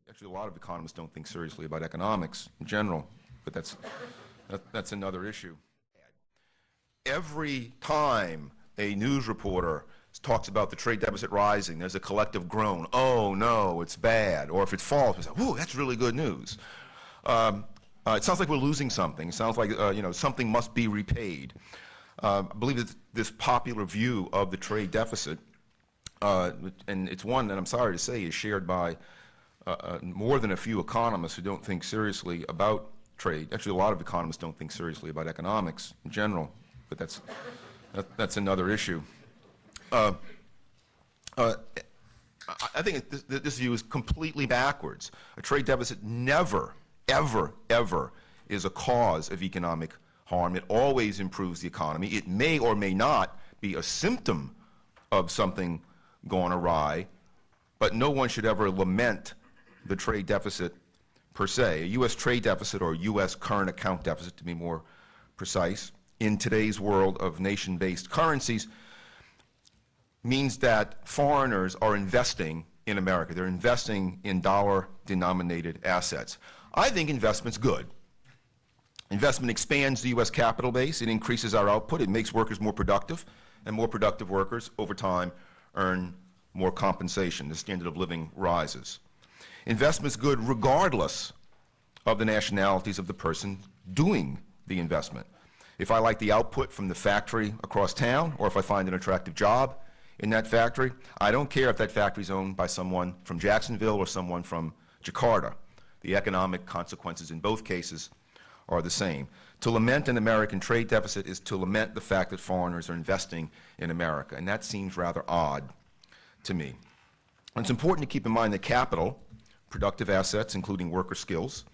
Actually, a lot of economists don't think seriously about economics in general, but that's another issue. Every time a news reporter talks about the trade deficit rising, there's a collective groan. Oh no, it's bad. Or if it falls, we say, "Whoa, that's really good news." It sounds like we're losing something. It sounds like something must be repaid. I believe that this popular view of the trade deficit, and it's one that I'm sorry to say is shared by more than a few economists who don't think seriously about trade. Actually, a lot of economists don't think seriously about economics in general, but that's another issue. I think this view is completely backwards. A trade deficit never, ever, ever is a cause of economic harm. It always improves the economy. It may or may not be a symptom of something gone awry, but no one should ever lament the trade deficit per se. A U.S. trade deficit, or U.S. current account deficit to be more precise, in today's world of nation-based currencies means that foreigners are investing in America. They're investing in dollar-denominated assets. I think investment's good. Investment expands the U.S. capital base. It increases our output. It makes workers more productive, and more productive workers over time earn more compensation. The standard of living rises. Investment's good regardless of the nationalities of the person doing the investment. If I like the output from the factory across town, or if I find an attractive job in that factory, I don't care if that factory is owned by someone from Jacksonville or someone from Jakarta. The economic consequences in both cases are the same. To lament an American trade deficit is to lament the fact that foreigners are investing in America, and that seems rather odd to me. And it's important to keep in mind that capital, productive assets, including worker skills,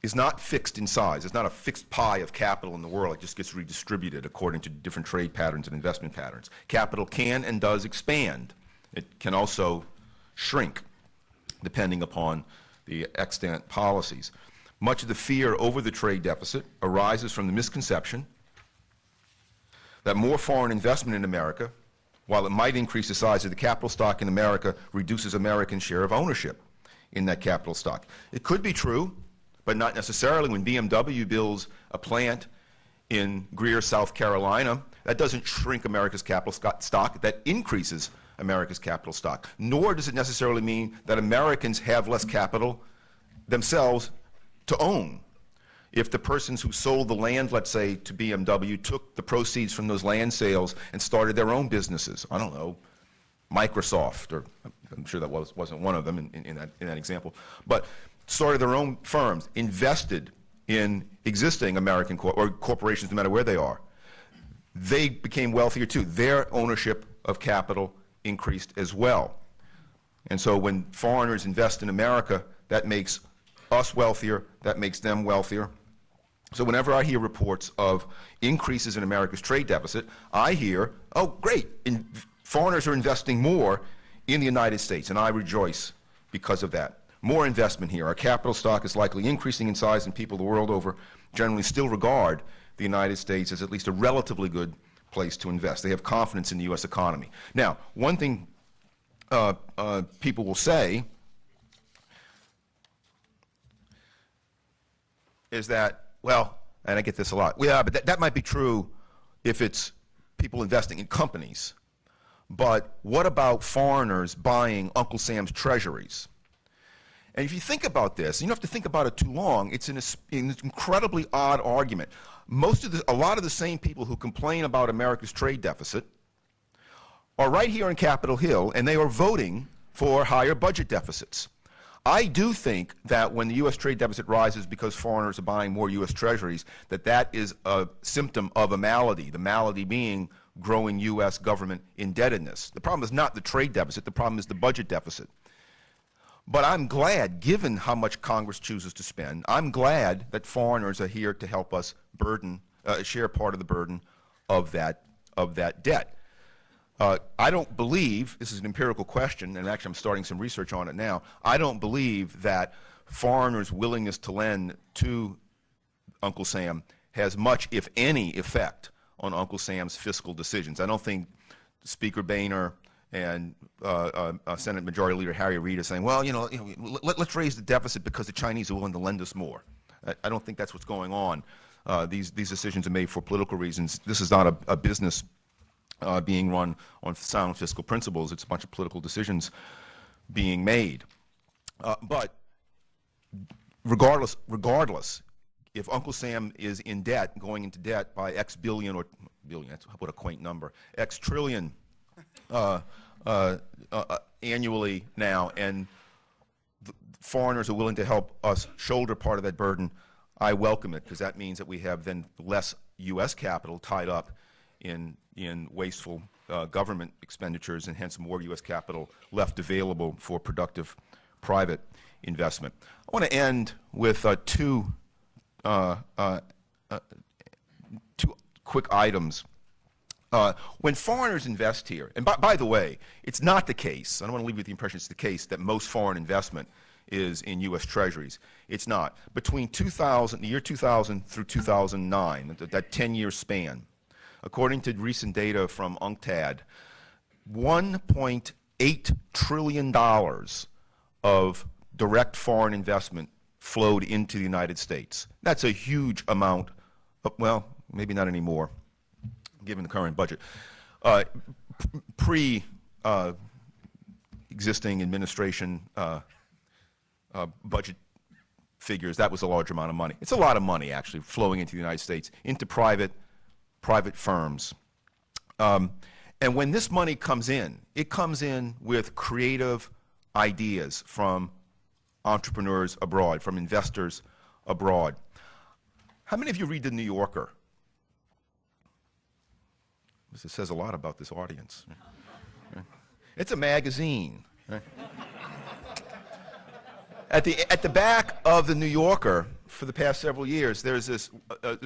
is not fixed in size. It's not a fixed pie of capital in the world. It just gets redistributed according to different trade patterns and investment patterns. Capital can and does expand. It can also shrink, depending upon the extant policies. Much of the fear over the trade deficit arises from the misconception that more foreign investment in America, while it might increase the size of the capital stock in America, reduces American share of ownership in that capital stock. It could be true, but not necessarily. When BMW builds a plant in Greer, South Carolina, that doesn't shrink America's capital stock, that increases America's capital stock. Nor does it necessarily mean that Americans have less capital themselves to own. If the persons who sold the land, let's say, to BMW took the proceeds from those land sales and started their own businesses, I don't know, Microsoft, or I'm sure that wasn't one of them in that example, but started their own firms, invested in existing American corporations, no matter where they are, they became wealthier too. Their ownership of capital increased as well. And so when foreigners invest in America, that makes us wealthier, that makes them wealthier. So whenever I hear reports of increases in America's trade deficit, I hear, oh great, foreigners are investing more in the United States, and I rejoice because of that. More investment here. Our capital stock is likely increasing in size, and people the world over generally still regard the United States as at least a relatively good place to invest. They have confidence in the U.S. economy. Now, one thing people will say is that, well, and I get this a lot, yeah, but that might be true if it's people investing in companies. But what about foreigners buying Uncle Sam's treasuries? And if you think about this, you don't have to think about it too long, it's an incredibly odd argument. A lot of the same people who complain about America's trade deficit are right here on Capitol Hill, and they are voting for higher budget deficits. I do think that when the U.S. trade deficit rises because foreigners are buying more U.S. treasuries, that is a symptom of a malady, the malady being growing U.S. government indebtedness. The problem is not the trade deficit, the problem is the budget deficit. But I'm glad, given how much Congress chooses to spend, I'm glad that foreigners are here to help us share part of the burden of that debt. I don't believe, this is an empirical question, and actually I'm starting some research on it now, I don't believe that foreigners' willingness to lend to Uncle Sam has much, if any, effect on Uncle Sam's fiscal decisions. I don't think Speaker Boehner And Senate Majority Leader Harry Reid is saying, well, let's raise the deficit because the Chinese are willing to lend us more. I don't think that's what's going on. These decisions are made for political reasons. This is not a business being run on sound fiscal principles. It's a bunch of political decisions being made. But regardless, if Uncle Sam is in debt, going into debt by X billion or billion, that's what a quaint number, X trillion annually now, and foreigners are willing to help us shoulder part of that burden, I welcome it, because that means that we have then less U.S. capital tied up in wasteful government expenditures, and hence more U.S. capital left available for productive private investment. I want to end with two quick items. When foreigners invest here, and by the way, it's not the case, I don't want to leave you with the impression it's the case that most foreign investment is in U.S. Treasuries. It's not. Between the year 2000 through 2009, that 10-year span, according to recent data from UNCTAD, $1.8 trillion of direct foreign investment flowed into the United States. That's a huge amount, well, maybe not anymore, given the current budget. Pre-existing administration budget figures, that was a large amount of money. It's a lot of money, actually, flowing into the United States, into private firms. And when this money comes in, it comes in with creative ideas from entrepreneurs abroad, from investors abroad. How many of you read The New Yorker? This says a lot about this audience. It's a magazine. Right? At the back of The New Yorker, for the past several years, there's this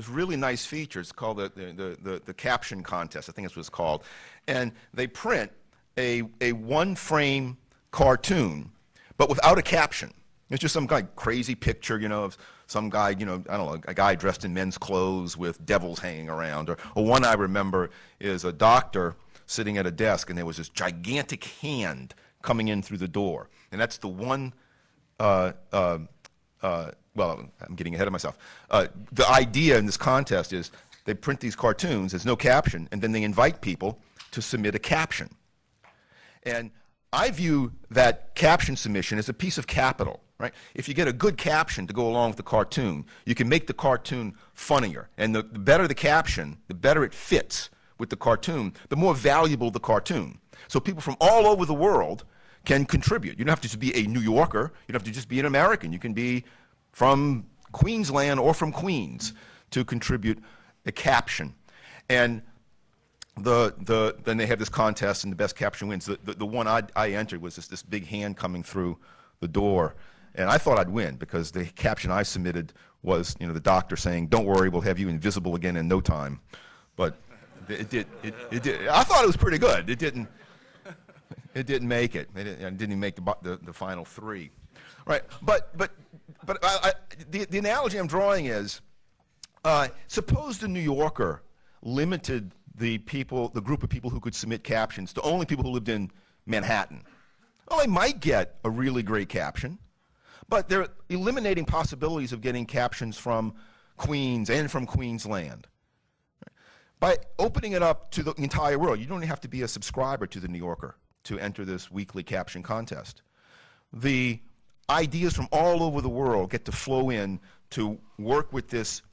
really nice feature. It's called the caption contest. I think that's what it's called. And they print a one-frame cartoon, but without a caption. It's just some crazy picture, of some guy, I don't know, a guy dressed in men's clothes with devils hanging around. Or one I remember is a doctor sitting at a desk, and there was this gigantic hand coming in through the door. And that's the one, well, I'm getting ahead of myself. The idea in this contest is they print these cartoons, there's no caption, and then they invite people to submit a caption. And I view that caption submission as a piece of capital, right? If you get a good caption to go along with the cartoon, you can make the cartoon funnier. And the better the caption, the better it fits with the cartoon, the more valuable the cartoon. So people from all over the world can contribute. You don't have to just be a New Yorker. You don't have to just be an American. You can be from Queensland or from Queens to contribute a caption. And then they have this contest, and the best caption wins. The one I entered was this big hand coming through the door, and I thought I'd win because the caption I submitted was, the doctor saying, "Don't worry, we'll have you invisible again in no time." But it did. I thought it was pretty good. It didn't make it. It didn't even make the final three, right? But the analogy I'm drawing is, suppose the New Yorker limited the group of people who could submit captions to only people who lived in Manhattan. Well, they might get a really great caption, but they're eliminating possibilities of getting captions from Queens and from Queensland. By opening it up to the entire world, you don't have to be a subscriber to The New Yorker to enter this weekly caption contest. The ideas from all over the world get to flow in to work with this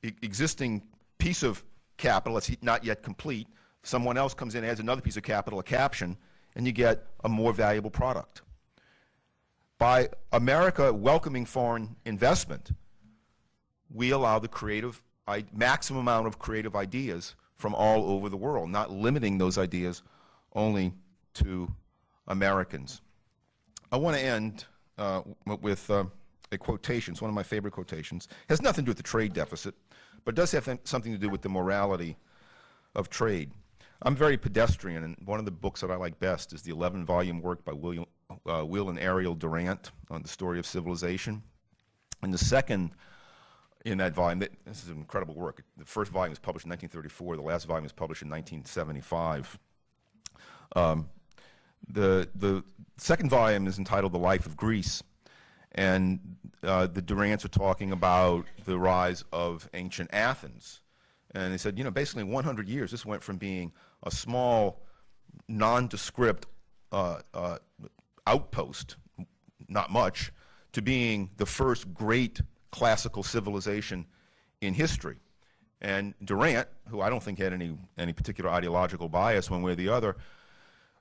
existing piece of capital that's not yet complete. Someone else comes in, adds another piece of capital, a caption, and you get a more valuable product. By America welcoming foreign investment, we allow the maximum amount of creative ideas from all over the world, not limiting those ideas only to Americans. I want to end with a quotation. It's one of my favorite quotations. It has nothing to do with the trade deficit, but does have something to do with the morality of trade. I'm very pedestrian, and one of the books that I like best is the 11-volume work by Will and Ariel Durant on the story of civilization. And the second in that volume, this is an incredible work. The first volume was published in 1934. The last volume was published in 1975. The second volume is entitled The Life of Greece, and the Durants are talking about the rise of ancient Athens. And they said, you know, basically in 100 years, this went from being a small, nondescript outpost, not much, to being the first great classical civilization in history. And Durant, who I don't think had any particular ideological bias one way or the other,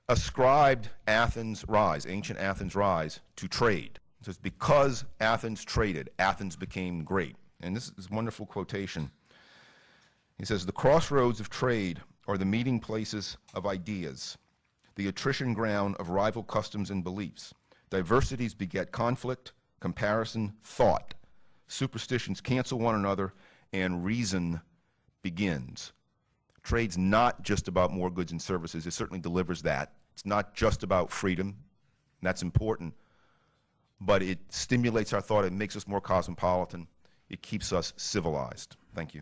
ascribed Athens' rise, ancient Athens' rise, to trade. It says, because Athens traded, Athens became great. And this is a wonderful quotation. He says, the crossroads of trade are the meeting places of ideas, the attrition ground of rival customs and beliefs. Diversities beget conflict, comparison, thought. Superstitions cancel one another, and reason begins. Trade's not just about more goods and services. It certainly delivers that. It's not just about freedom, and that's important, but it stimulates our thought. It makes us more cosmopolitan. It keeps us civilized. Thank you.